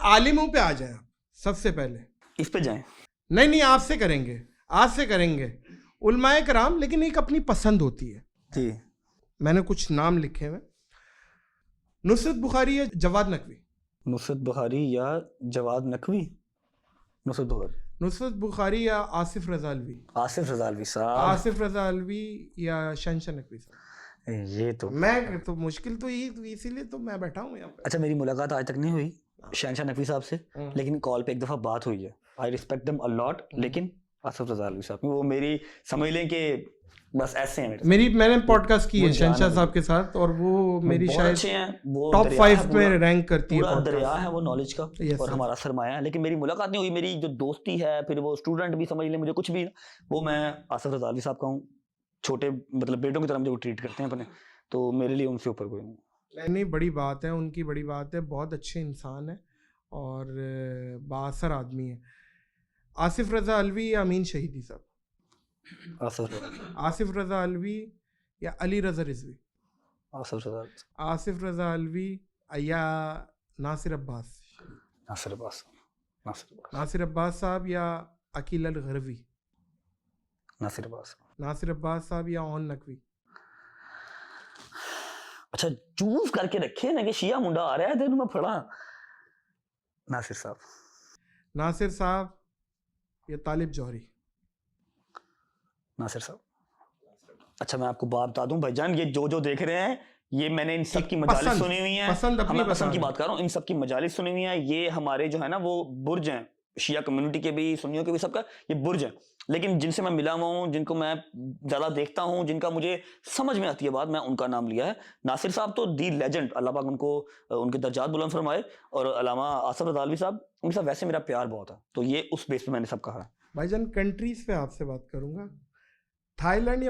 عالموں پہ آ جائیں آپ سب سے پہلے. اس پہ جائیں. نہیں آپ سے کریں گے, آج سے کریں گے. علماء کرام, لیکن ایک اپنی پسند ہوتی ہے. جی میں نے کچھ نام لکھے ہوئے, نصرت بخاری یا جواد نقوی. نصرت بخاری یا جواد نقوی. نصرت بخاری یا آصف رضا الوی. آصف رضا الوی صاحب. آصف رضا الوی یا شہنشاہ نقوی صاحب. یہ تو میں تو مشکل تو یہی, اسی لیے تو میں بیٹھا ہوں یہاں پہ. اچھا, میری ملاقات آج تک نہیں ہوئی شہنشاہ نقوی صاحب سے, لیکن کال پہ ایک دفعہ بات ہوئی ہے. آئی ریسپیکٹ دیم اے لاٹ, لیکن آصف رضا الوی صاحب وہ میری سمجھ لیں کہ بس ایسے ہیں. میں نے پوڈ کاسٹ کی ہے شہنشاہ صاحب کے ساتھ, اور وہ میری شاید ٹاپ 5 میں رینک کرتی ہے. پورا دریا ہے وہ نالج کا, اور ہمارا سرمایہ ہے. لیکن میری ملاقات نہیں ہوئی. میری جو دوستی ہے, پھر وہ اسٹوڈنٹ بھی سمجھ لیں, مجھے کچھ بھی, وہ میں آصف رضا الوی صاحب کا ہوں. چھوٹے مطلب بیٹوں کی طرح مجھے وہ ٹریٹ کرتے ہیں اپنے, تو میرے لیے ان سے اوپر کوئی نہیں. نہیں, بڑی بات ہے, ان کی بڑی بات ہے. بہت اچھے انسان ہیں اور بااثر آدمی ہے. آصف رضا الوی یا امین شہیدی صاحب. آصف رضا الوی یا علی رضا رضوی. آصف رضا الوی یا ناصر عباس. ناصر عباس صاحب یا عقیل الغروی. ناصر عباس صاحب یا اون نقوی. اچھا, چوز کر کے رکھے نا کہ شیعہ منڈا آ رہا ہے دن میں پڑھا. ناصر صاحب یا طالب جوہری. ناصر صاحب. اچھا, میں آپ کو بات بتا دوں بھائی جان, یہ جو دیکھ رہے ہیں, یہ میں نے ان سب کی مجالس سنی ہوئی ہیں. میں پسند کی بات کر رہا ہوں, ان سب کی مجالس سنی ہوئی ہیں. یہ ہمارے جو ہے نا وہ برج ہیں, شیعہ کمیونٹی کے بھی, سنیوں کے بھی, سب کا یہ برج ہے. لیکن جن سے میں ملا ہوا ہوں, جن کو میں زیادہ دیکھتا ہوں, جن کا مجھے سمجھ میں آتی ہے بات, میں ان کا نام لیا ہے. ناصر صاحب تو دی لیجنڈ, اللہ پاک ان کو ان کے درجات بلند فرمائے. اور علامہ آصف رضا الوی صاحب, ان کے ساتھ ویسے میرا پیار بہت ہے, تو یہ اس بیس پہ میں نے سب کہا. بھائی جان, کنٹریز پہ آپ سے بات کروں گا. تھائی لینڈ یا